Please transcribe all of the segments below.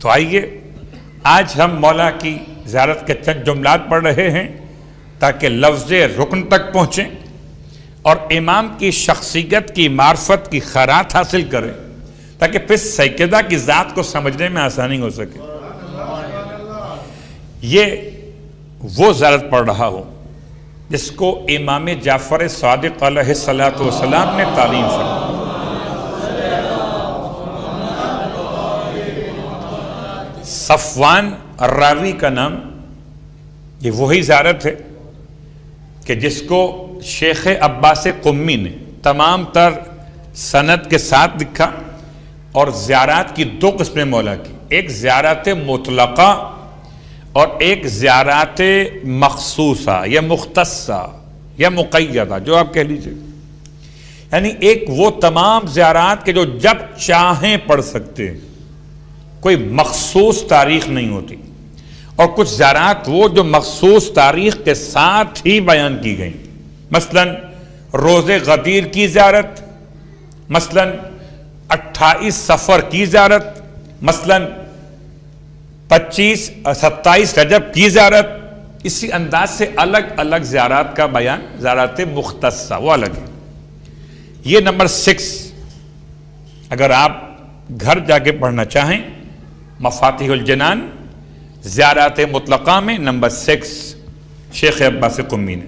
تو آئیے آج ہم مولا کی زیارت کے چند جملات پڑھ رہے ہیں تاکہ لفظ رکن تک پہنچیں اور امام کی شخصیت کی معرفت کی خیرات حاصل کریں تاکہ پھر سیدہ کی ذات کو سمجھنے میں آسانی ہو سکے. یہ وہ زیارت پڑھ رہا ہوں جس کو امام جعفر صادق علیہ السلام نے تعلیم فرمائی. صفوان الراوی کا نام، یہ وہی زیارت ہے کہ جس کو شیخ عباس قمی نے تمام تر سند کے ساتھ لکھا اور زیارات کی دو قسمیں مولا کی، ایک زیارت مطلقہ اور ایک زیارت مخصوصہ یا مختصہ یا مقیدہ، جو آپ کہہ لیجئے. یعنی ایک وہ تمام زیارات کے جو جب چاہیں پڑھ سکتے ہیں، کوئی مخصوص تاریخ نہیں ہوتی، اور کچھ زیارات وہ جو مخصوص تاریخ کے ساتھ ہی بیان کی گئیں. مثلا روز غدیر کی زیارت، مثلا 28 صفر کی زیارت، مثلا 27 رجب کی زیارت. اسی انداز سے الگ الگ زیارات کا بیان، زیارات مختصہ وہ الگ ہے. یہ نمبر 6 اگر آپ گھر جا کے پڑھنا چاہیں، مفاتیح الجنان زیارات مطلقہ میں نمبر 6 شیخ عباس قمی نے.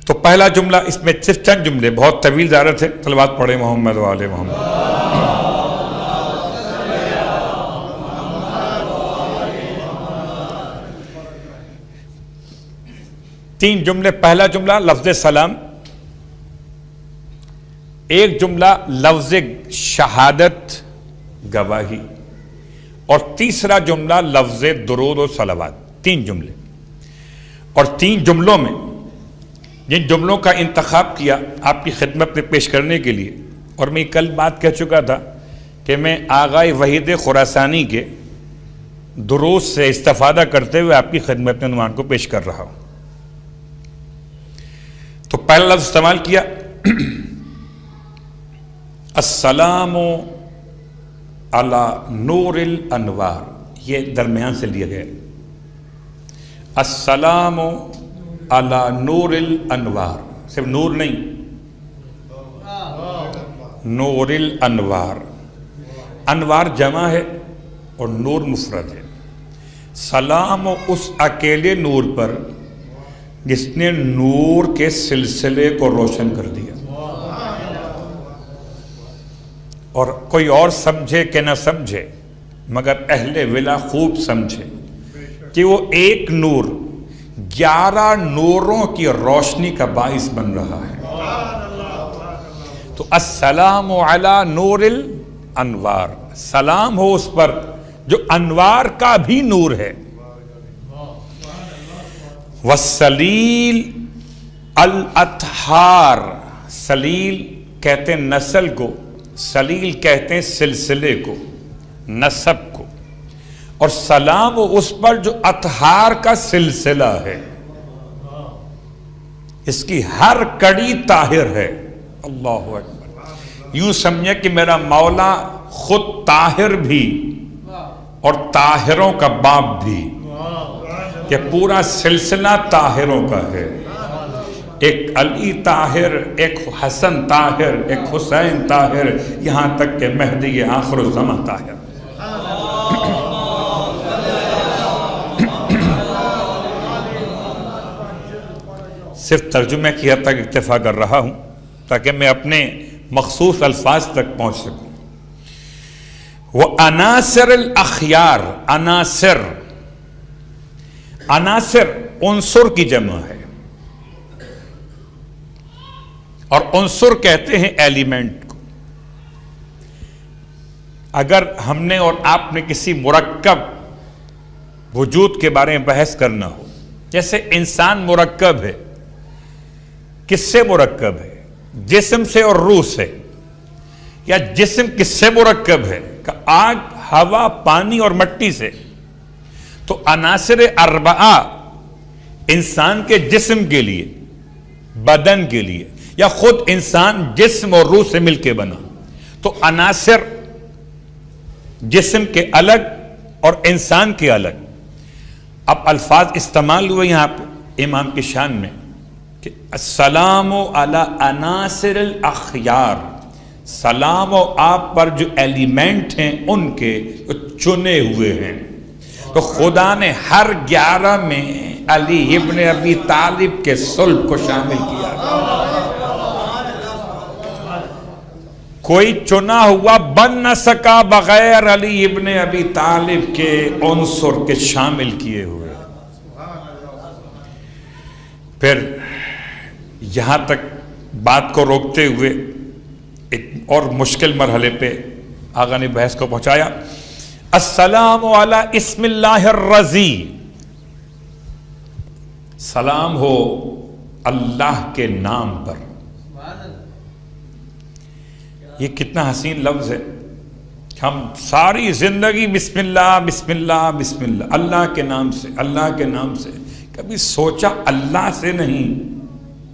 تو پہلا جملہ، اس میں صرف چند جملے، بہت طویل زیارت ہے. صلوات پڑھیں محمد و آل محمد. تین جملے. پہلا جملہ لفظ سلام، ایک جملہ لفظ شہادت گواہی، اور تیسرا جملہ لفظ درود و صلوات. 3 جملے. اور 3 جملوں میں جن جملوں کا انتخاب کیا آپ کی خدمت میں پیش کرنے کے لیے، اور میں کل بات کہہ چکا تھا کہ میں آغائے وحید خراسانی کے دروس سے استفادہ کرتے ہوئے آپ کی خدمت میں عنوان کو پیش کر رہا ہوں. تو پہلا لفظ استعمال کیا السلام علی نور الانوار، یہ درمیان سے لیا گیا. السلام علی نور الانوار، صرف نور نہیں، نور الانوار. انوار جمع ہے اور نور مفرد ہے. سلام اس اکیلے نور پر جس نے نور کے سلسلے کو روشن کر دیا. اور کوئی اور سمجھے کہ نہ سمجھے، مگر اہل ولا خوب سمجھے کہ وہ ایک نور 11 نوروں کی روشنی کا باعث بن رہا ہے. تو السلام علی نور الانوار، سلام ہو اس پر جو انوار کا بھی نور ہے. والسلیل الاطہار، سلیل کہتے ہیں نسل کو، سلیل کہتے ہیں سلسلے کو، نسب کو. اور سلام اس پر جو اطہار کا سلسلہ ہے، اس کی ہر کڑی طاہر ہے. اللہ اکبر. یوں سمجھے کہ میرا مولا خود طاہر بھی اور طاہروں کا باپ بھی، کہ پورا سلسلہ طاہروں کا ہے. ایک علی طاہر، ایک حسن طاہر، ایک حسین طاہر، یہاں تک کہ مہدی آخر الزماں طاہر. صرف ترجمہ کی حد تک اکتفا کر رہا ہوں تاکہ میں اپنے مخصوص الفاظ تک پہنچ سکوں. وَأَنَاصِرِ الْأَخْيَارِ، عناصر، عناصر عنصر کی جمع ہے، اور عنصر کہتے ہیں ایلیمنٹ کو. اگر ہم نے اور آپ نے کسی مرکب وجود کے بارے میں بحث کرنا ہو، جیسے انسان مرکب ہے، کس سے مرکب ہے؟ جسم سے اور روح سے. یا جسم کس سے مرکب ہے؟ کہ آگ، ہوا، پانی اور مٹی سے. تو عناصر اربعہ انسان کے جسم کے لیے، بدن کے لیے، یا خود انسان جسم اور روح سے مل کے بنا. تو عناصر جسم کے الگ اور انسان کے الگ. اب الفاظ استعمال ہوئے یہاں پہ امام کی شان میں کہ السلام علی عناصر الاخیار، سلام و آپ پر جو ایلیمنٹ ہیں ان کے جو چنے ہوئے ہیں. تو خدا نے ہر 11 میں علی ابن ابی طالب کے صلب کو شامل کیا. کوئی چنا ہوا بن نہ سکا بغیر علی ابن ابی طالب کے عنصر کے شامل کیے ہوئے. پھر یہاں تک بات کو روکتے ہوئے ایک اور مشکل مرحلے پہ آقا نے بحث کو پہنچایا. السلام علی اسم اللہ الرضی، سلام ہو اللہ کے نام پر. یہ کتنا حسین لفظ ہے. ہم ساری زندگی بسم اللہ بسم اللہ بسم اللہ، اللہ کے نام سے، اللہ کے نام سے. کبھی سوچا اللہ سے نہیں،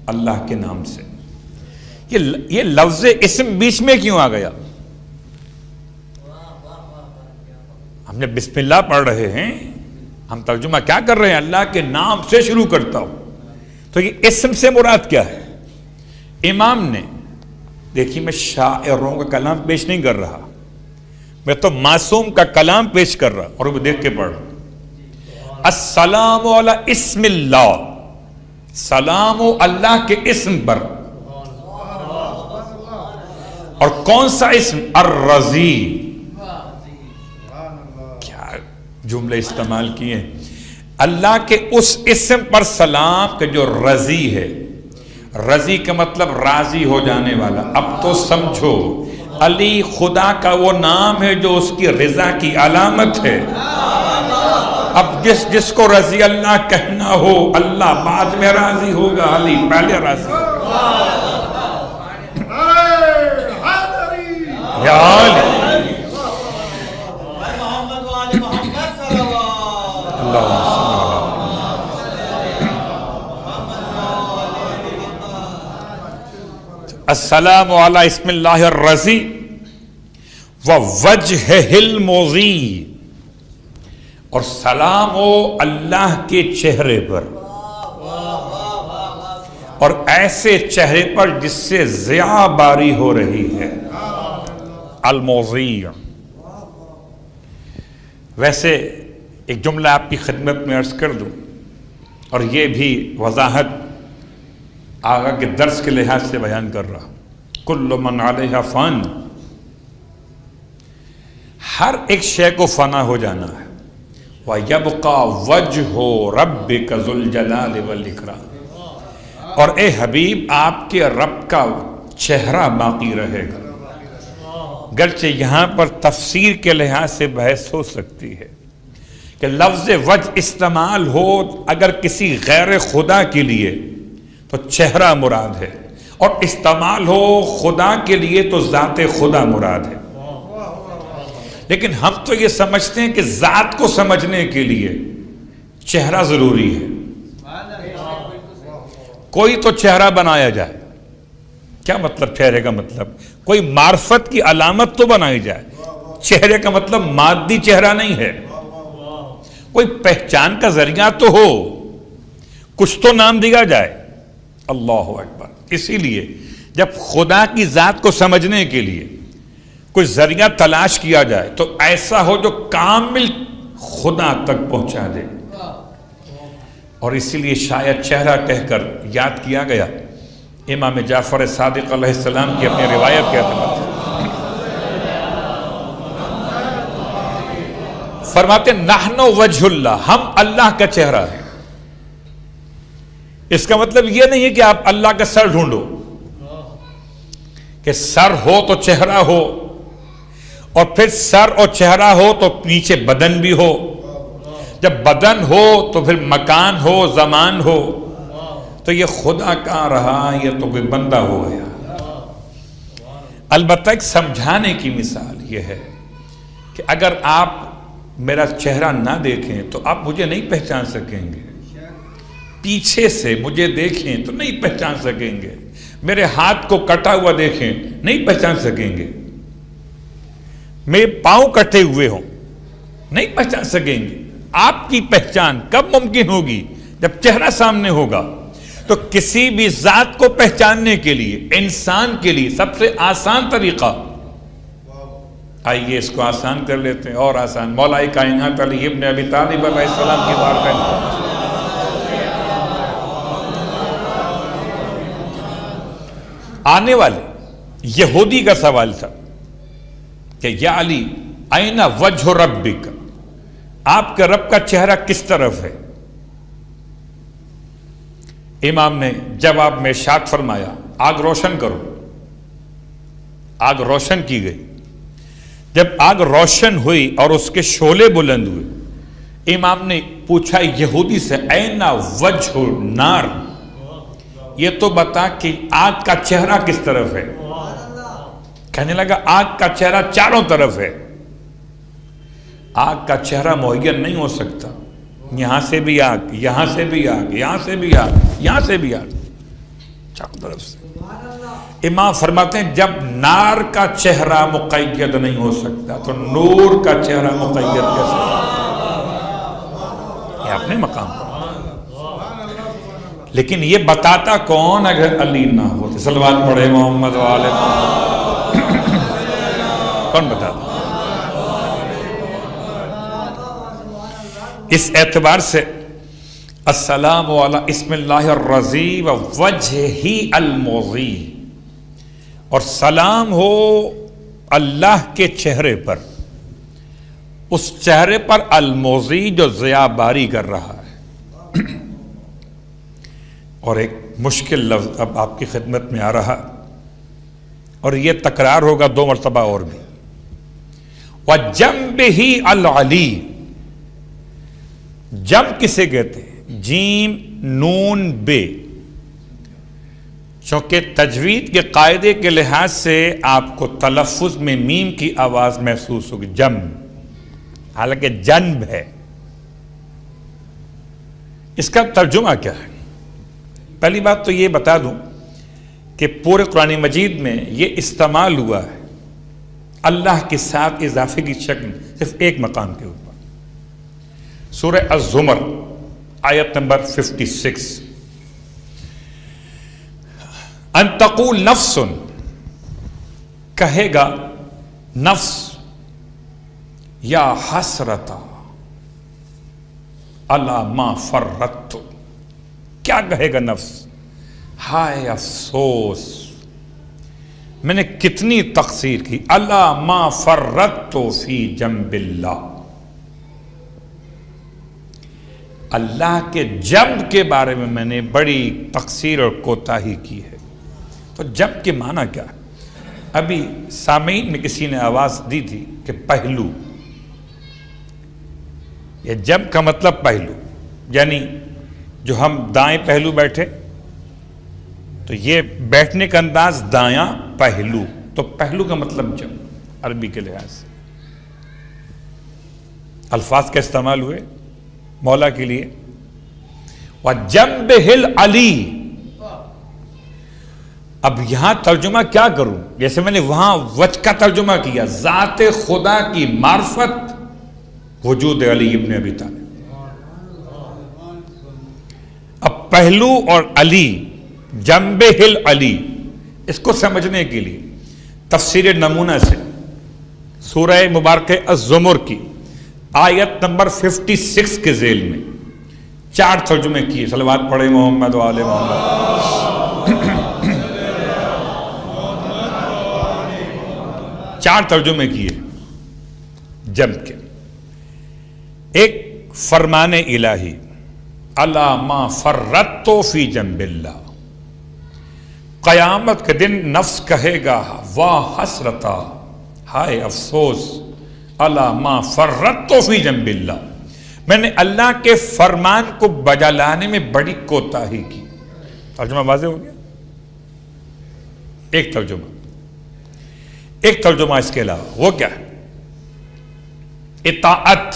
اللہ کے نام سے. یہ لفظ اسم بیچ میں کیوں آ گیا؟ ہم نے بسم اللہ پڑھ رہے ہیں، ہم ترجمہ کیا کر رہے ہیں؟ اللہ کے نام سے شروع کرتا ہوں. تو یہ اسم سے مراد کیا ہے؟ امام نے، دیکھیے میں شاعروں کا کلام پیش نہیں کر رہا، میں تو معصوم کا کلام پیش کر رہا اور وہ دیکھ کے پڑھ رہا. السلام علی اسم اللہ، سلام و اللہ کے اسم پر. اور کون سا اسم؟ الرضی. کیا جملے استعمال کیے. اللہ کے اس اسم پر سلام کہ جو رضی ہے. رضی کا مطلب راضی ہو جانے والا. اب تو سمجھو علی خدا کا وہ نام ہے جو اس کی رضا کی علامت ہے. اب جس کو رضی اللہ کہنا ہو، اللہ بعد میں راضی ہوگا، علی پہلے راضی ہوگا. یا علی السلام علی اسم اللہ الرضی ووجہہ المضی، اور سلام ہو اللہ کے چہرے پر، اور ایسے چہرے پر جس سے ضیاء باری ہو رہی ہے. المضی. ویسے ایک جملہ آپ کی خدمت میں عرض کر دوں، اور یہ بھی وضاحت آقا کے درس کے لحاظ سے بیان کر رہا. کل من علیہا فان، ہر ایک شے کو فنا ہو جانا ہے. وَيَبْقَى وَجْهُ رَبِّكَ ذُو الْجَلَالِ وَالْإِكْرَامِ، اور اے حبیب آپ کے رب کا چہرہ باقی رہے گا. گرچہ یہاں پر تفسیر کے لحاظ سے بحث ہو سکتی ہے کہ لفظ وجہ استعمال ہو اگر کسی غیر خدا کے لیے تو چہرہ مراد ہے، اور استعمال ہو خدا کے لیے تو ذات خدا مراد ہے. لیکن ہم تو یہ سمجھتے ہیں کہ ذات کو سمجھنے کے لیے چہرہ ضروری ہے. کوئی تو چہرہ بنایا جائے. کیا مطلب چہرے کا؟ مطلب کوئی معرفت کی علامت تو بنائی جائے. چہرے کا مطلب مادی چہرہ نہیں ہے. کوئی پہچان کا ذریعہ تو ہو، کچھ تو نام دیا جائے. اللہ اکبر. اسی لیے جب خدا کی ذات کو سمجھنے کے لیے کوئی ذریعہ تلاش کیا جائے تو ایسا ہو جو کامل خدا تک پہنچا دے. اور اسی لیے شاید چہرہ کہہ کر یاد کیا گیا امام جعفر صادق علیہ السلام کی اپنی روایت کے اعتبار سے. فرماتے نحن وجہ اللہ، ہم اللہ کا چہرہ ہیں. اس کا مطلب یہ نہیں ہے کہ آپ اللہ کا سر ڈھونڈو، کہ سر ہو تو چہرہ ہو، اور پھر سر اور چہرہ ہو تو نیچے بدن بھی ہو. جب بدن ہو تو پھر مکان ہو، زمان ہو. تو یہ خدا کہاں رہا، یہ تو کوئی بندہ ہو گیا. البتہ ایک سمجھانے کی مثال یہ ہے کہ اگر آپ میرا چہرہ نہ دیکھیں تو آپ مجھے نہیں پہچان سکیں گے. پیچھے سے مجھے دیکھیں تو نہیں پہچان سکیں گے. میرے ہاتھ کو کٹا ہوا دیکھیں نہیں پہچان سکیں گے. میرے پاؤں کٹے ہوئے ہوں، نہیں پہچان سکیں گے۔ آپ کی پہچان کب ممکن ہوگی؟ جب چہرہ سامنے ہوگا۔ تو کسی بھی ذات کو پہچاننے کے لیے، انسان کے لیے سب سے آسان طریقہ، آئیے اس کو آسان کر لیتے ہیں، اور آسان، مولا کائنات علی ابن ابی طالب علیہ السلام کی بارگاہ۔ آنے والے یہودی کا سوال تھا کہ یا علی این وجہ ربک، آپ کے رب کا چہرہ کس طرف ہے؟ امام نے جواب میں ارشاد فرمایا آگ روشن کرو۔ آگ روشن کی گئی۔ جب آگ روشن ہوئی اور اس کے شعلے بلند ہوئے، امام نے پوچھا یہودی سے این وجہ نار، یہ تو بتا کہ آگ کا چہرہ کس طرف ہے؟ کہنے لگا آگ کا چہرہ چاروں طرف ہے۔ آگ کا چہرہ معین نہیں ہو سکتا، یہاں سے بھی آگ، یہاں سے بھی آگ، یہاں سے بھی آگ، یہاں سے بھی آگ، چاروں طرف سے۔ امام فرماتے ہیں جب نار کا چہرہ مقید نہیں ہو سکتا تو نور کا چہرہ مقید کیسے؟ یہ اپنے مقام پر۔ لیکن یہ بتاتا کون اگر علی نہ ہوتے؟ صلوات پڑھے محمد والے کون بتاتا؟ اس اعتبار سے السلام علی اسم اللہ الرضی و وجہہ المضی، اور سلام ہو اللہ کے چہرے پر، اس چہرے پر المضی جو ضیاء باری کر رہا ہے۔ اور ایک مشکل لفظ اب آپ کی خدمت میں آ رہا، اور یہ تکرار ہوگا 2 مرتبہ اور بھی، وَجَنبِهِ الْعَلِي، جنب کسے کہتے ہیں؟ جیم نون بے، چونکہ تجوید کے قاعدے کے لحاظ سے آپ کو تلفظ میں میم کی آواز محسوس ہوگی، جنب، حالانکہ جنب ہے۔ اس کا ترجمہ کیا ہے؟ پہلی بات تو یہ بتا دوں کہ پورے قرآن مجید میں یہ استعمال ہوا ہے اللہ کے ساتھ اضافے کی شکل صرف ایک مقام کے اوپر، سورہ الزمر آیت نمبر 56، ان تقول نفس، کہے گا نفس، یا حسرتا علی ما فرطت، کیا کہے گا نفس؟ ہائے افسوس میں نے کتنی تقصیر کی، علی ما فرطت فی جنب اللہ، اللہ کے جنب کے بارے میں میں نے بڑی تقصیر اور کوتاہی کی ہے۔ تو جنب کے معنی کیا ہے؟ ابھی سامعین میں کسی نے آواز دی تھی کہ پہلو، یہ جنب کا مطلب پہلو، یعنی جو ہم دائیں پہلو بیٹھے تو یہ بیٹھنے کا انداز دایاں پہلو، تو پہلو کا مطلب جنب عربی کے لحاظ سے۔ الفاظ کا استعمال ہوئے مولا کے لیے، وَجَنبِهِ الْعَلِي۔ اب یہاں ترجمہ کیا کروں؟ جیسے میں نے وہاں وجہ کا ترجمہ کیا، ذات خدا کی معرفت وجود علی ابن ابی طالب۔ اب پہلو اور علی، جنبہ العلی، اس کو سمجھنے کے لیے تفسیر نمونہ سے سورہ مبارکہ الزمر کی آیت نمبر 56 کے ذیل میں 4 ترجمے کیے، صلوات پڑھے محمد وآل محمد، 4 ترجمے کیے جنب کے۔ ایک فرمان الہی، الا ما فرطت فی جنب اللہ، قیامت کے دن نفس کہے گا واہ حسرتا، ہائے افسوس، الا ما فرطت فی جنب اللہ، میں نے اللہ کے فرمان کو بجا لانے میں بڑی کوتاہی کی۔ ترجمہ واضح ہو گیا؟ ایک ترجمہ اس کے علاوہ وہ کیا ہے؟ اطاعت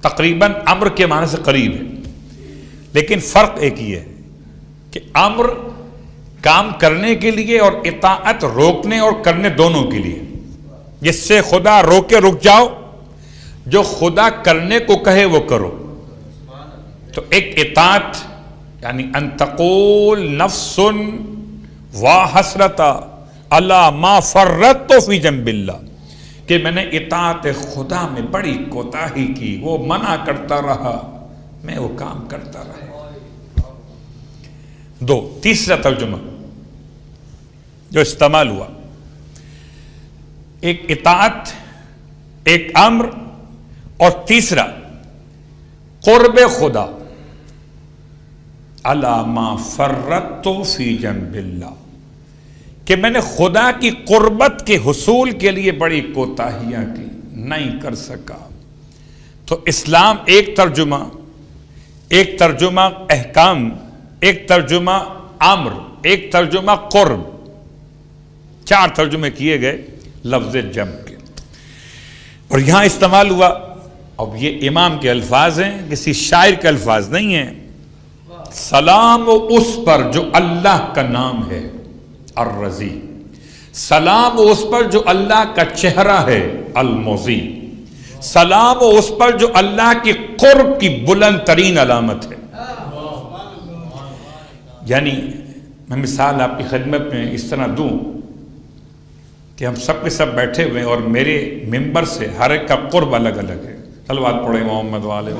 تقریباً امر کے معنی سے قریب ہے، لیکن فرق ایک ہی ہے کہ امر کام کرنے کے لیے اور اطاعت روکنے اور کرنے دونوں کے لیے۔ جس سے خدا روکے رک جاؤ، جو خدا کرنے کو کہے وہ کرو. تو ایک اطاعت یعنی ان تقول نفس وحسرتا علی ما فرطت فی جنب اللہ، کہ میں نے اطاعت خدا میں بڑی کوتاہی کی، وہ منع کرتا رہا میں وہ کام کرتا رہا. دو. تیسرا ترجمہ جو استعمال ہوا، ایک اطاعت، ایک امر، اور تیسرا قرب خدا علی ما فرطت فی جنب اللہ، کہ میں نے خدا کی قربت کے حصول کے لیے بڑی کوتاہیاں کی، نہیں کر سکا. تو اسلام ایک ترجمہ احکام، ایک ترجمہ امر، ایک ترجمہ قرب، 4 ترجمے کیے گئے لفظ جم کے. اور یہاں استعمال ہوا، اب یہ امام کے الفاظ ہیں، کسی شاعر کے الفاظ نہیں ہیں. سلام اس پر جو اللہ کا نام ہے الرضی، سلام اس پر جو اللہ کا چہرہ ہے المضی، سلام اس پر جو اللہ کی قرب کی بلند ترین علامت ہے. یعنی میں مثال آپ کی خدمت میں اس طرح دوں کہ ہم سب کے سب بیٹھے ہوئے ہیں اور میرے ممبر سے ہر ایک کا قرب الگ الگ ہے. صلوات پڑھیں محمد والے.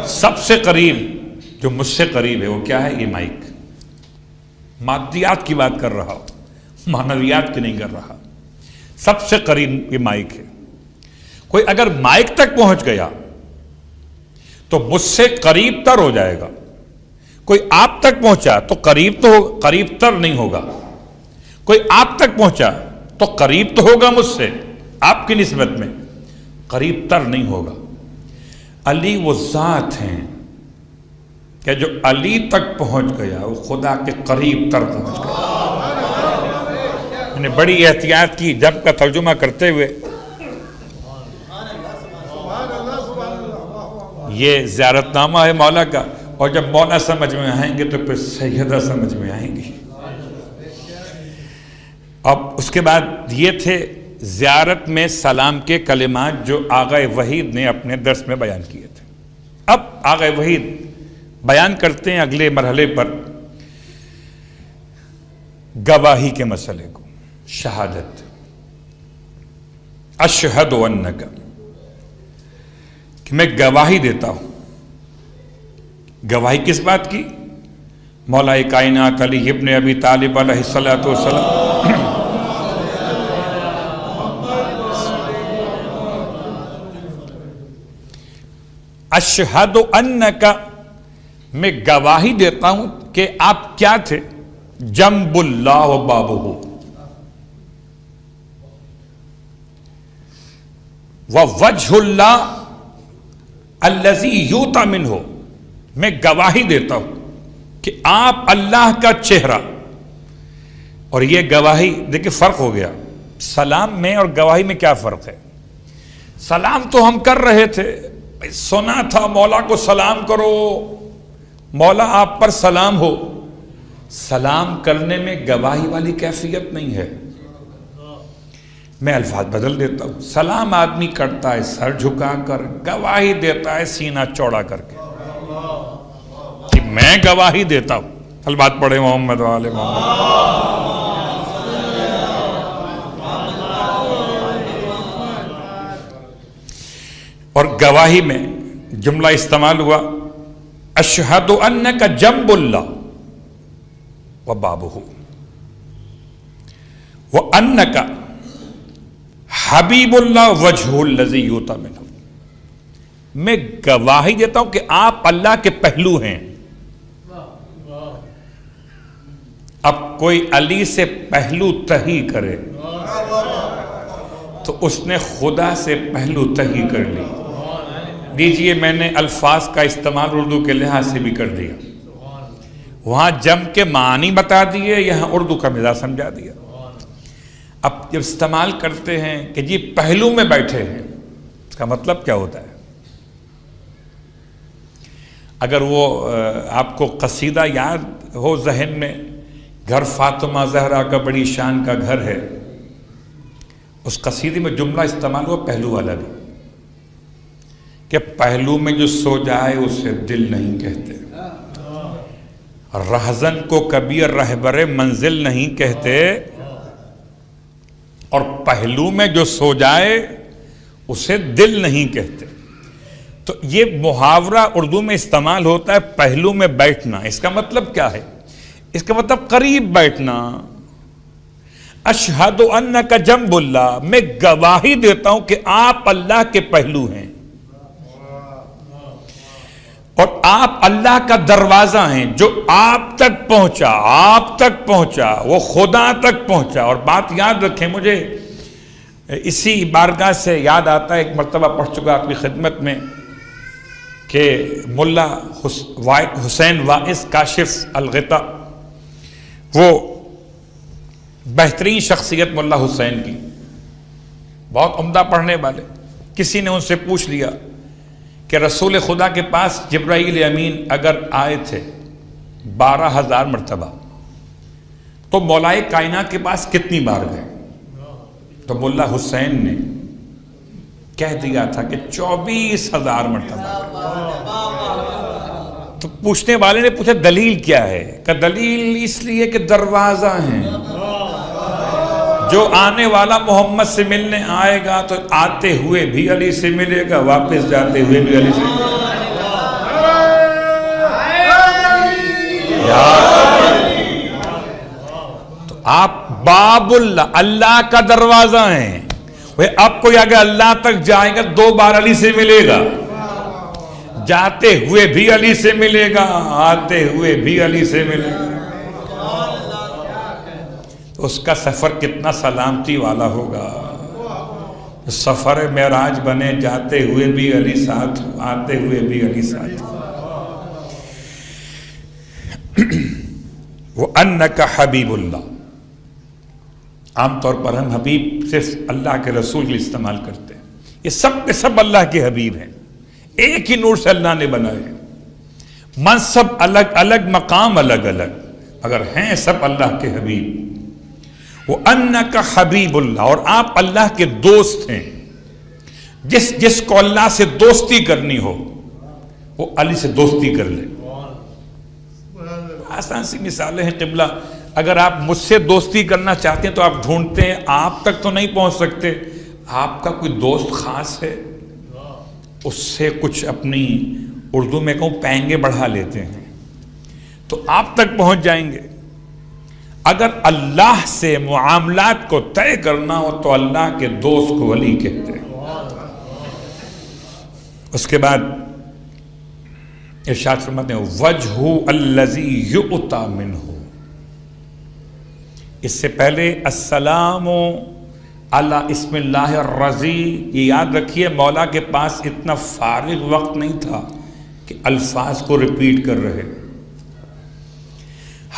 سب سے قریب جو مجھ سے قریب ہے وہ کیا ہے؟ یہ مائک. مادیات کی بات کر رہا ہوں، معنویات کی نہیں کر رہا. سب سے قریب یہ مائک ہے. کوئی اگر مائک تک پہنچ گیا تو مجھ سے قریب تر ہو جائے گا. کوئی آپ تک پہنچا تو قریب تر نہیں ہوگا. کوئی آپ تک پہنچا تو قریب تو ہوگا مجھ سے، آپ کی نسبت میں قریب تر نہیں ہوگا. علی وہ ذات ہیں کہ جو علی تک پہنچ گیا وہ خدا کے قریب تر پہنچ گیا. میں نے بڑی احتیاط کی جب کا ترجمہ کرتے ہوئے. یہ زیارت نامہ ہے مولا کا، اور جب مولا سمجھ میں آئیں گے تو پھر سیدہ سمجھ میں آئیں گی. اب اس کے بعد یہ تھے زیارت میں سلام کے کلمات جو آغا وحید نے اپنے درس میں بیان کیے تھے. اب آغا وحید بیان کرتے ہیں اگلے مرحلے پر گواہی کے مسئلے کو. شہادت، اشہد انک، کہ میں گواہی دیتا ہوں. گواہی کس بات کی؟ مولا کائنات علی ابن ابی طالب علیہ الصلوۃ والسلام اشہد انک، میں گواہی دیتا ہوں کہ آپ کیا تھے؟ جنب اللہ و بابہ، ووجہ اللہ الذی یؤتی منہ، میں گواہی دیتا ہوں کہ آپ اللہ کا چہرہ. اور یہ گواہی دیکھیں فرق ہو گیا سلام میں اور گواہی میں. کیا فرق ہے؟ سلام تو ہم کر رہے تھے، سنا تھا مولا کو سلام کرو، مولا آپ پر سلام ہو. سلام کرنے میں گواہی والی کیفیت نہیں ہے. میں الفاظ بدل دیتا ہوں. سلام آدمی کرتا ہے سر جھکا کر، گواہی دیتا ہے سینہ چوڑا کر کے کہ میں گواہی دیتا ہوں. البات پڑھے محمد والے محمد. اور گواہی میں جملہ استعمال ہوا اشہد انک جنب اللہ و بابہ وانک حبیب اللہ وجہ الذی یؤتی منہ. میں گواہی دیتا ہوں کہ آپ اللہ کے پہلو ہیں. اب کوئی علی سے پہلو تہی کرے تو اس نے خدا سے پہلو تہی کر لی. دیجئے میں نے الفاظ کا استعمال اردو کے لحاظ سے بھی کر دیا. وہاں جم کے معنی بتا دیے، یہاں اردو کا مزاج سمجھا دیا. اب جب استعمال کرتے ہیں کہ جی پہلو میں بیٹھے ہیں، اس کا مطلب کیا ہوتا ہے؟ اگر وہ آپ کو قصیدہ یاد ہو ذہن میں گھر فاطمہ زہرا کا بڑی شان کا گھر ہے، اس قصیدے میں جملہ استعمال ہوا پہلو والا بھی، کہ پہلو میں جو سو جائے اسے دل نہیں کہتے، رہزن کو کبھی رہبر منزل نہیں کہتے، اور پہلو میں جو سو جائے اسے دل نہیں کہتے۔ تو یہ محاورہ اردو میں استعمال ہوتا ہے پہلو میں بیٹھنا۔ اس کا مطلب کیا ہے؟ اس کا مطلب قریب بیٹھنا۔ اشہد انک جنب اللہ، میں گواہی دیتا ہوں کہ آپ اللہ کے پہلو ہیں، اور آپ اللہ کا دروازہ ہیں، جو آپ تک پہنچا وہ خدا تک پہنچا۔ اور بات یاد رکھیں، مجھے اسی بارگاہ سے یاد آتا ہے، ایک مرتبہ پڑھ چکا آپ کی خدمت میں، کہ ملا حسین واعظ کاشف الغطا، وہ بہترین شخصیت ملا حسین کی، بہت عمدہ پڑھنے والے، کسی نے ان سے پوچھ لیا کہ رسول خدا کے پاس جبرائیل امین اگر آئے تھے 12,000 مرتبہ تو مولائے کائنات کے پاس کتنی بار گئے؟ تو ملا حسین نے کہہ دیا تھا کہ 24,000 مرتبہ گئے۔ تو پوچھنے والے نے پوچھا دلیل کیا ہے؟ کہ دلیل اس لیے کہ دروازہ ہیں، جو آنے والا محمد سے ملنے آئے گا تو آتے ہوئے بھی علی سے ملے گا، واپس جاتے ہوئے بھی علی سے ملے گا۔ تو آپ باب اللہ، اللہ کا دروازہ ہیں۔ وہ اب کوئی اگر اللہ تک جائے گا 2 بار علی سے ملے گا، جاتے ہوئے بھی علی سے ملے گا، آتے ہوئے بھی علی سے ملے گا۔ اس کا سفر کتنا سلامتی والا ہوگا، سفر معراج بنے، جاتے ہوئے بھی علی ساتھ، آتے ہوئے بھی علی ساتھ۔ وَأَنَّكَ حَبِيبُ اللَّهِ، عام طور پر ہم حبیب صرف اللہ کے رسول کے استعمال کرتے ہیں، یہ سب کے سب اللہ کے حبیب ہیں، ایک ہی نور سے اللہ نے بنائے ہیں، منصب الگ الگ، مقام الگ الگ، مگر ہیں سب اللہ کے حبیب۔ وَأَنَّكَ حَبِيبُ اللَّهِ، اور آپ اللہ کے دوست ہیں۔ جس کو اللہ سے دوستی کرنی ہو وہ علی سے دوستی کر لے۔ آسان سی مثالیں ہیں قبلہ، اگر آپ مجھ سے دوستی کرنا چاہتے ہیں تو آپ ڈھونڈتے ہیں، آپ تک تو نہیں پہنچ سکتے، آپ کا کوئی دوست خاص ہے، اس سے کچھ اپنی اردو میں کہوں پینگے بڑھا لیتے ہیں تو آپ تک پہنچ جائیں گے۔ اگر اللہ سے معاملات کو طے کرنا ہو تو اللہ کے دوست کو ولی کہتے ہیں۔ اس کے بعد ارشاد فرماتے ہیں وجہ الذی یؤتی منہ، اس سے پہلے السلام علی اسم اللہ الرضی، یہ یاد رکھیے مولا کے پاس اتنا فارغ وقت نہیں تھا کہ الفاظ کو ریپیٹ کر رہے،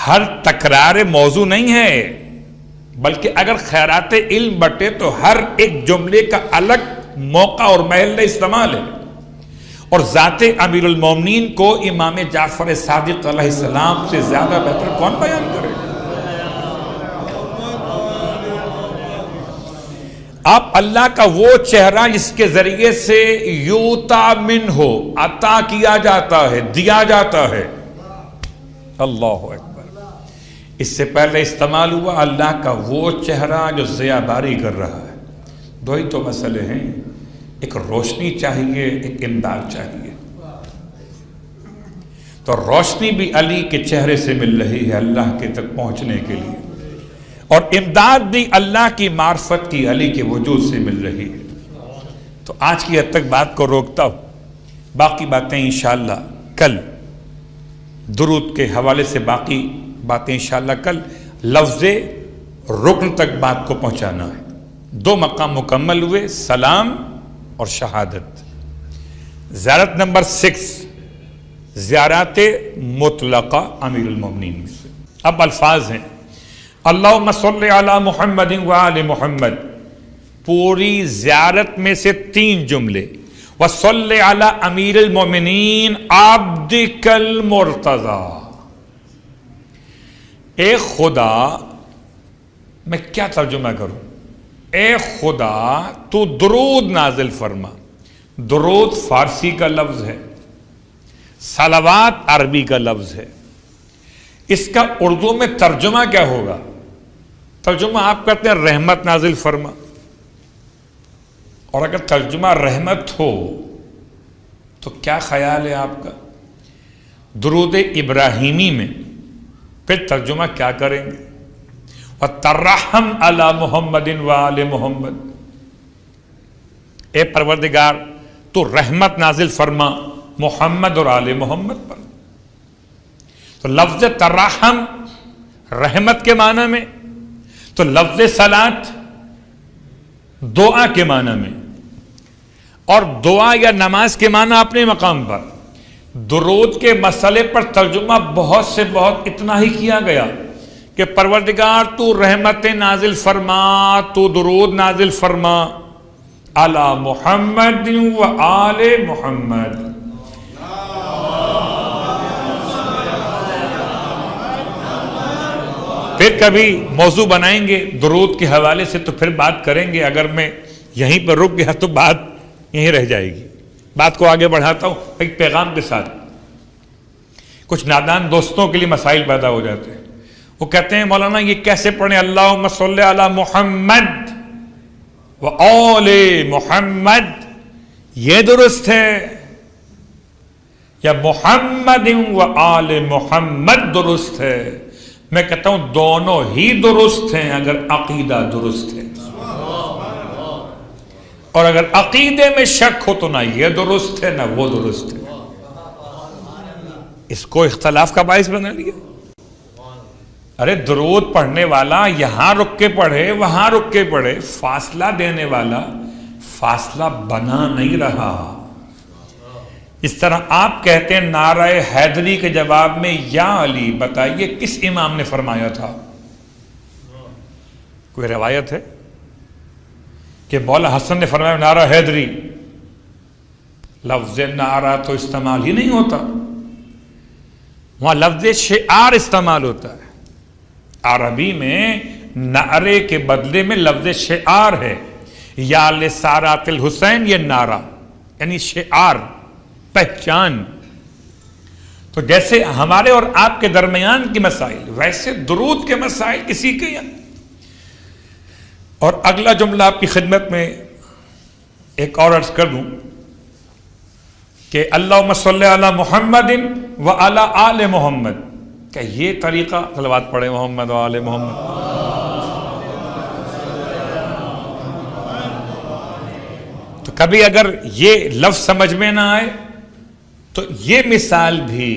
ہر تکرار موضوع نہیں ہے، بلکہ اگر خیرات علم بٹے تو ہر ایک جملے کا الگ موقع اور محل استعمال ہے، اور ذات امیر المومنین کو امام جعفر صادق علیہ السلام سے زیادہ بہتر کون بیان کرے؟ آپ اللہ کا وہ چہرہ جس کے ذریعے سے یوتا من ہو، عطا کیا جاتا ہے، دیا جاتا ہے۔ اللہ اکبر۔ اس سے پہلے استعمال ہوا اللہ کا وہ چہرہ جو ضیاء باری کر رہا ہے۔ دو ہی تو مسئلے ہیں، ایک روشنی چاہیے، ایک امداد چاہیے۔ تو روشنی بھی علی کے چہرے سے مل رہی ہے اللہ کے تک پہنچنے کے لیے، اور امداد بھی اللہ کی معرفت کی علی کے وجود سے مل رہی ہے۔ تو آج کی حد تک بات کو روکتا ہوں، باقی باتیں انشاءاللہ کل، درود کے حوالے سے باقی باتیں انشاءاللہ کل۔ لفظ رکن تک بات کو پہنچانا ہے۔ 2 مقام مکمل ہوئے، سلام اور شہادت۔ زیارت نمبر 6 زیارات مطلقہ امیر المومنین میں سے۔ اب الفاظ ہیں اللہم صلی علی محمد وآل محمد، پوری زیارت میں سے 3 جملے، وصلی علی امیر المومنین عبدک المرتضی، اے خدا، میں کیا ترجمہ کروں؟ اے خدا تو درود نازل فرما. درود فارسی کا لفظ ہے، صلوات عربی کا لفظ ہے. اس کا اردو میں ترجمہ کیا ہوگا؟ ترجمہ آپ کہتے ہیں رحمت نازل فرما، اور اگر ترجمہ رحمت ہو تو کیا خیال ہے آپ کا؟ درود ابراہیمی میں پھر ترجمہ کیا کریں گے؟ وَتَرَحَمْ عَلَى مُحَمَّدٍ وَآلِ محمد. اے پروردگار تو رحمت نازل فرما محمد اور آل محمد پر. تو لفظ ترحم رحمت کے معنی میں، تو لفظ صلاۃ دعا کے معنی میں، اور دعا یا نماز کے معنی اپنے مقام پر. درود کے مسئلے پر ترجمہ بہت سے بہت اتنا ہی کیا گیا کہ پروردگار تو رحمت نازل فرما، تو درود نازل فرما علی محمد و آل محمد. پھر کبھی موضوع بنائیں گے درود کے حوالے سے تو پھر بات کریں گے. اگر میں یہیں پر رک گیا تو بات یہیں رہ جائے گی. بات کو آگے بڑھاتا ہوں ایک پیغام کے ساتھ. کچھ نادان دوستوں کے لیے مسائل پیدا ہو جاتے ہیں. وہ کہتے ہیں مولانا یہ کیسے پڑھیں اللہم صلی علی محمد و آل محمد، یہ درست ہے یا محمد و آل محمد درست ہے؟ میں کہتا ہوں دونوں ہی درست ہیں اگر عقیدہ درست ہے. اور اگر عقیدے میں شک ہو تو نہ یہ درست ہے نہ وہ درست ہے. اس کو اختلاف کا باعث بنا لیا. ارے درود پڑھنے والا یہاں رک کے پڑھے وہاں رک کے پڑھے، فاصلہ دینے والا فاصلہ بنا نہیں رہا. اس طرح آپ کہتے ہیں نعرہ حیدری کے جواب میں یا علی، بتائیے کس امام نے فرمایا تھا؟ کوئی روایت ہے کہ مولا حسن نے فرمایا نعرہ حیدری؟ لفظ نعرہ تو استعمال ہی نہیں ہوتا، وہاں لفظ شعار استعمال ہوتا ہے. عربی میں نعرے کے بدلے میں لفظ شعار ہے. یا لسارات الحسین، یہ نعرہ یعنی شعار، پہچان. تو جیسے ہمارے اور آپ کے درمیان کی مسائل، ویسے درود کے مسائل کسی کے یہاں. اور اگلا جملہ آپ کی خدمت میں ایک اور عرض کر دوں کہ اللہم صلی علی محمد و علی آل محمد. کہ یہ طریقہ صلوات پڑھے محمد و آل محمد. تو کبھی اگر یہ لفظ سمجھ میں نہ آئے تو یہ مثال بھی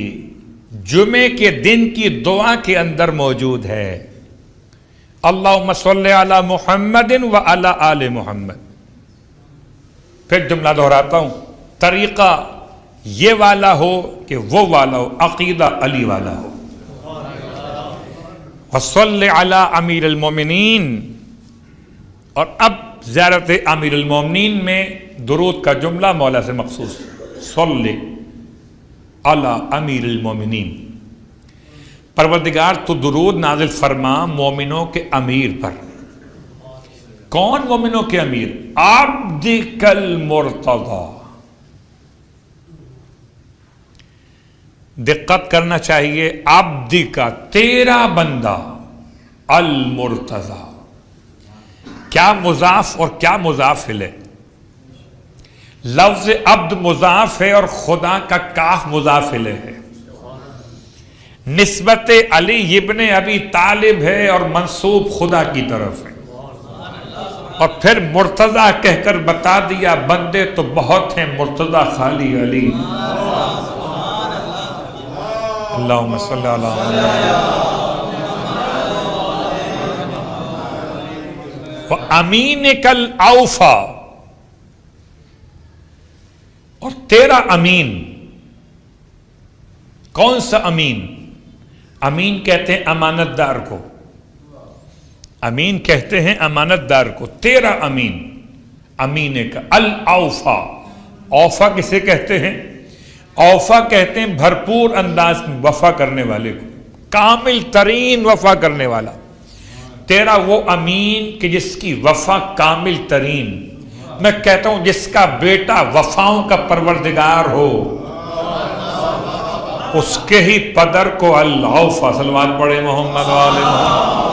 جمعے کے دن کی دعا کے اندر موجود ہے. اللہم صلی علی محمد و علی آل محمد. پھر جملہ دہراتا ہوں، طریقہ یہ والا ہو کہ وہ والا ہو، عقیدہ علی والا ہو. وصلی علی امیر المومنین. اور اب زیارت امیر المومنین میں درود کا جملہ مولا سے مخصوص، صلی علی امیر المومنین. پروردگار تو درود نازل فرما مومنوں کے امیر پر. کون مومنوں کے امیر؟ عبدک المرتضی. دقت کرنا چاہیے، عبدک تیرا بندہ، المرتضی. کیا مضاف اور کیا مضاف ہے؟ لفظ عبد مضاف ہے اور خدا کا کاف مضاف ہے. نسبت علی ابن ابی طالب ہے اور منسوب خدا کی طرف ہے. اور پھر مرتضی کہہ کر بتا دیا بندے تو بہت ہیں، مرتضی خالی علی. اللہم صلی علی وَأَمِينِكَ الْأَوْفَى. اور تیرا امین. کون سا امین؟ امین کہتے ہیں امانت دار کو، امین کہتے ہیں امانت دار کو. تیرا امین، امین کا الاوفا. اوفا کسے کہتے ہیں؟ اوفا کہتے ہیں بھرپور انداز میں وفا کرنے والے کو. کامل ترین وفا کرنے والا، تیرا وہ امین کہ جس کی وفا کامل ترین، میں کہتا ہوں جس کا بیٹا وفاؤں کا پروردگار ہو، اس کے ہی پدر کو العوفا، صلوات پڑھے محمد والے محمد۔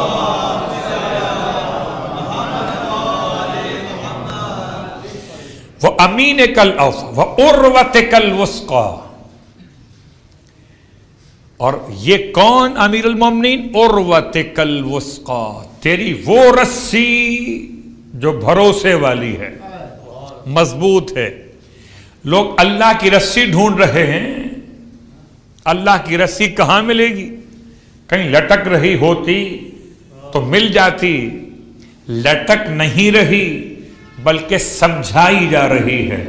وہ امین کل اوفا وہ عروۃ کل وثقی، اور یہ کون امیر المومنین؟ عروۃ کل وثقی، تیری وہ رسی جو بھروسے والی ہے، مضبوط ہے۔ لوگ اللہ کی رسی ڈھونڈ رہے ہیں، اللہ کی رسی کہاں ملے گی؟ کہیں لٹک رہی ہوتی تو مل جاتی، لٹک نہیں رہی بلکہ سمجھائی جا رہی ہے۔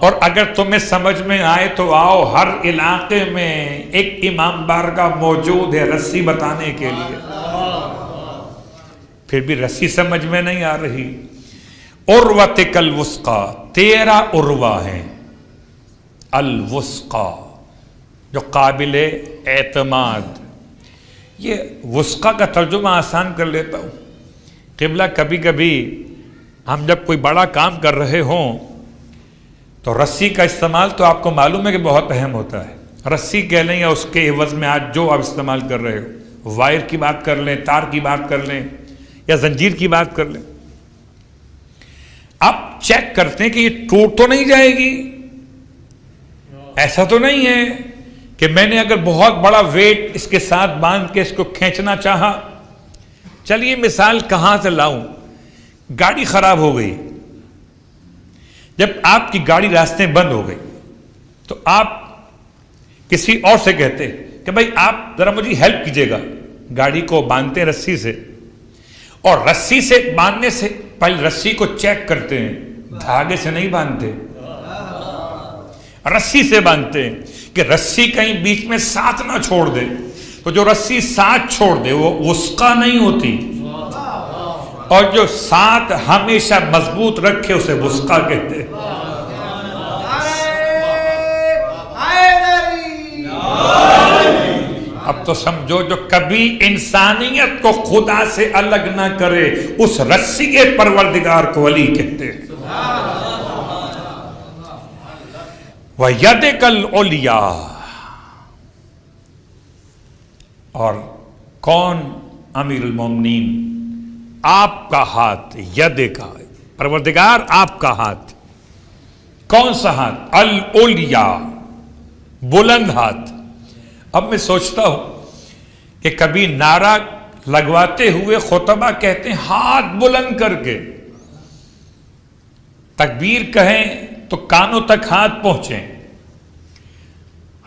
اور اگر تمہیں سمجھ میں آئے تو آؤ، ہر علاقے میں ایک امام بارگاہ موجود ہے رسی بتانے کے لیے، پھر بھی رسی سمجھ میں نہیں آ رہی۔ عروۃ الوثقی، تیرا عروہ ہے الوثقی، جو قابل اعتماد۔ یہ وثقی کا ترجمہ آسان کر لیتا ہوں۔ قبلہ کبھی کبھی ہم جب کوئی بڑا کام کر رہے ہوں تو رسی کا استعمال تو آپ کو معلوم ہے کہ بہت اہم ہوتا ہے۔ رسی کہہ لیں یا اس کے عوض میں آج جو آپ استعمال کر رہے ہو، وائر کی بات کر لیں، تار کی بات کر لیں یا زنجیر کی بات کر لیں، آپ چیک کرتے ہیں کہ یہ ٹوٹ تو نہیں جائے گی۔ ایسا تو نہیں ہے کہ میں نے اگر بہت بڑا ویٹ اس کے ساتھ باندھ کے اس کو کھینچنا چاہا، چلیے مثال کہاں سے لاؤں، گاڑی خراب ہو گئی، جب آپ کی گاڑی راستے میں بند ہو گئی تو آپ کسی اور سے کہتے کہ بھائی آپ ذرا مجھے ہیلپ کیجیے گا، گاڑی کو باندھتے ہیں رسی سے، اور رسی سے باندھنے سے پہلے رسی کو چیک کرتے ہیں، دھاگے سے نہیں باندھتے، رسی سے باندھتے ہیں کہ رسی کہیں بیچ میں ساتھ نہ چھوڑ دے، تو جو رسی ساتھ چھوڑ دے وہ وثقی نہیں ہوتی، اور جو ساتھ ہمیشہ مضبوط رکھے اسے وثقی کہتے ہیں۔ اب تو سمجھو جو کبھی انسانیت کو خدا سے الگ نہ کرے اس رسی کے پروردگار کو ولی کہتے ہیں۔ وَيَدِكَ الْعُلْيَا، اور کون امیر المومنین؟ آپ کا ہاتھ، ید کا، پروردگار آپ کا ہاتھ، کون سا ہاتھ؟ العلیا، بلند ہاتھ۔ اب میں سوچتا ہوں کہ کبھی نعرہ لگواتے ہوئے خطبہ کہتے ہیں ہاتھ بلند کر کے، تکبیر کہیں تو کانوں تک ہاتھ پہنچیں،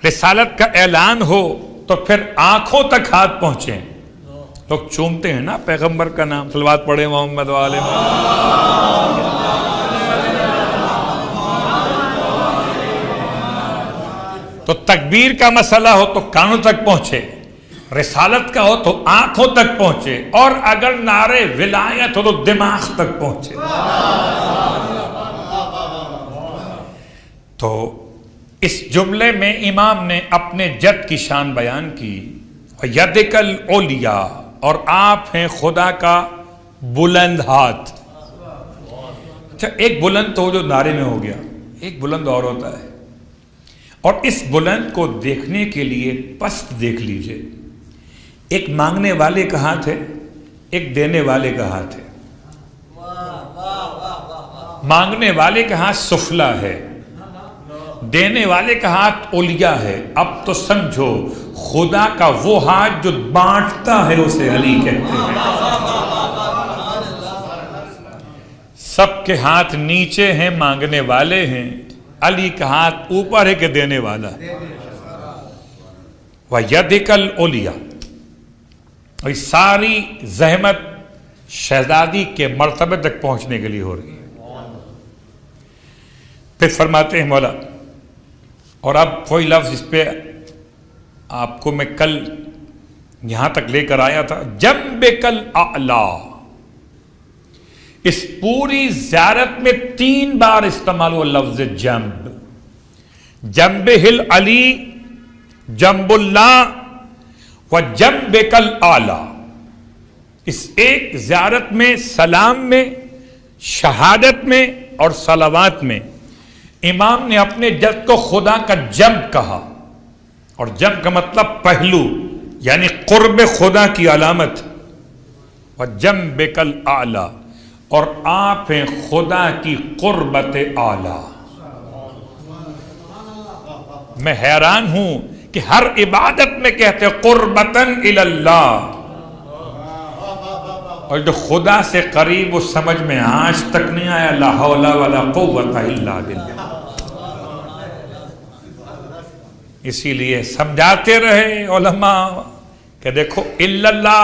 رسالت کا اعلان ہو تو پھر آنکھوں تک ہاتھ پہنچیں۔ لوگ چومتے ہیں نا پیغمبر کا نام، صلوات پڑھے محمد والے محمد۔ تو تکبیر کا مسئلہ ہو تو کانوں تک پہنچے، رسالت کا ہو تو آنکھوں تک پہنچے، اور اگر نعرے ولایت ہو تو دماغ تک پہنچے۔ تو اس جملے میں امام نے اپنے جد کی شان بیان کی، یدک العلیا، اور آپ ہیں خدا کا بلند ہاتھ۔ اچھا، ایک بلند تو جو نعرے میں ہو گیا، ایک بلند اور ہوتا ہے، اور اس بلند کو دیکھنے کے لیے پست دیکھ لیجئے۔ ایک مانگنے والے کا ہاتھ ہے، ایک دینے والے کا ہاتھ ہے۔ مانگنے والے کا ہاتھ سفلا ہے، دینے والے کا ہاتھ علیا ہے۔ اب تو سمجھو خدا کا وہ ہاتھ جو بانٹتا ہے اسے علی کہتے ہیں۔ سب کے ہاتھ نیچے ہیں، مانگنے والے ہیں، علی کا ہاتھ اوپر ہے کہ دینے والا ہے۔ وَيَدِكَ الْعُلْيَا، اور ساری زحمت شہزادی کے مرتبے تک پہنچنے کے لیے ہو رہی ہے۔ پھر فرماتے ہیں مولا، اور اب کوئی لفظ اس پہ آپ کو میں کل یہاں تک لے کر آیا تھا، جنبک الاعلی، اس پوری زیارت میں 3 بار استعمال ہوا لفظ جنب، جنبہ العلی، جنب اللہ، وجنبک الاعلی، اس ایک زیارت میں، سلام میں، شہادت میں اور صلوات میں امام نے اپنے جد کو خدا کا جنب کہا، اور جنب کا مطلب پہلو، یعنی قرب خدا کی علامت. وجنبک الاعلی، اور آپ ہیں خدا کی قربت اعلی. میں حیران ہوں کہ ہر عبادت میں کہتے قربتاً الی اللہ، اور جو خدا سے قریب اس سمجھ میں آج تک نہیں آیا لا حول ولا قوت الا باللہ. اسی لیے سمجھاتے رہے علماء کہ دیکھو الا اللہ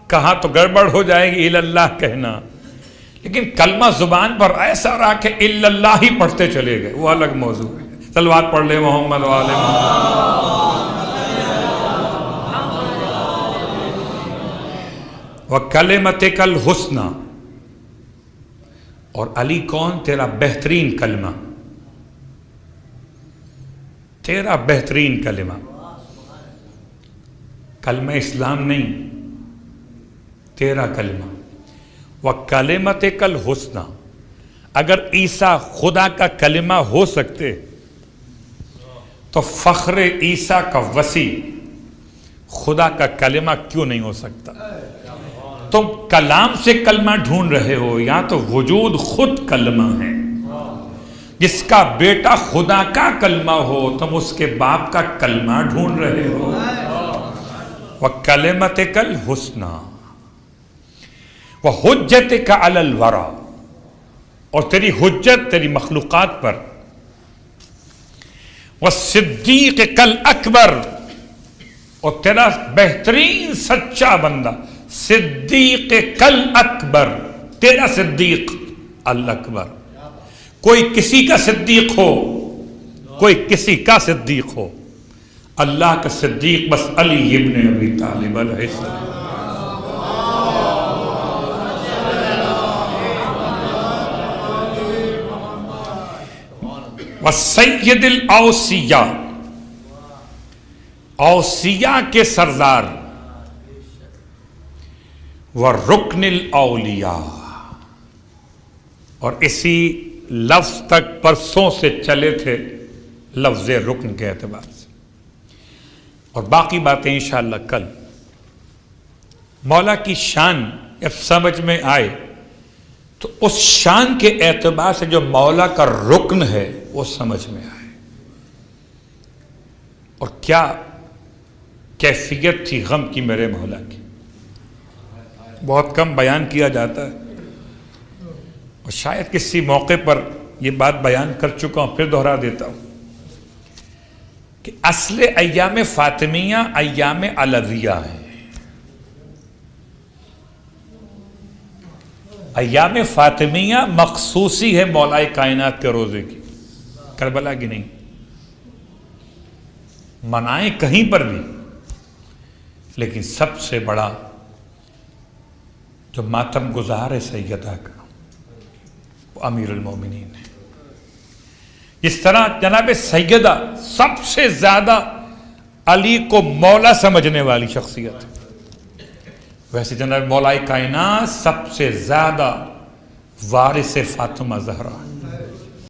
کہا تو گڑبڑ ہو جائے گی، الا اللہ کہنا، لیکن کلمہ زبان پر ایسا رہا کہ الا اللہ ہی پڑھتے چلے گئے، وہ الگ موضوع ہے. صلوات پڑھ لے محمد وآل محمد. وَكَلِمَتِكَ الْحُسْنَى، اور علی کون؟ تیرا بہترین کلمہ، تیرا بہترین کلمہ. کلمہ اسلام نہیں، تیرا کلمہ. وَكَلِمَتِكَ الْحُسْنَى، اگر عیسیٰ خدا کا کلمہ ہو سکتے تو فخر عیسیٰ کا وسیع خدا کا کلمہ کیوں نہیں ہو سکتا؟ تم کلام سے کلمہ ڈھونڈ رہے ہو، یا تو وجود خود کلمہ ہے. جس کا بیٹا خدا کا کلمہ ہو، تم اس کے باپ کا کلمہ ڈھونڈ رہے ہو. وَكَلِمَتِكَ الْحُسْنَى وَحُجَّتِكَ عَلَى الْوَرَى، اور تیری حجت تیری مخلوقات پر. وَالصِّدِّيقِ الْأَكْبَرِ، اور تیرا بہترین سچا بندہ صدیق کل اکبر، تیرا صدیق الاکبر. کوئی کسی کا صدیق ہو، کوئی کسی کا صدیق ہو، اللہ کا صدیق بس علی ابن ابی طالب علیہ السلام. وسید الاوصیاء، اوصیاء کے سردار. وَرُكْنِ الْأَوْلِيَاء، اور اسی لفظ تک پرسوں سے چلے تھے لفظ رکن کے اعتبار سے، اور باقی باتیں انشاءاللہ کل. مولا کی شان جب سمجھ میں آئے تو اس شان کے اعتبار سے جو مولا کا رکن ہے وہ سمجھ میں آئے. اور کیا کیفیت تھی غم کی میرے مولا کی، بہت کم بیان کیا جاتا ہے، اور شاید کسی موقع پر یہ بات بیان کر چکا ہوں، پھر دہرا دیتا ہوں کہ اصل ایام فاطمیہ ایام علویہ ہیں. ایام فاطمیہ مخصوصی ہے مولا کائنات کے روزے کی، کربلا کی نہیں. منائیں کہیں پر بھی، لیکن سب سے بڑا جو ماتم گزار ہے سیدہ کا، وہ امیر المومنین ہے. اس طرح جناب سیدہ سب سے زیادہ علی کو مولا سمجھنے والی شخصیت ہے، ویسے جناب مولا کائنات سب سے زیادہ وارث فاطمہ زہرا ہے.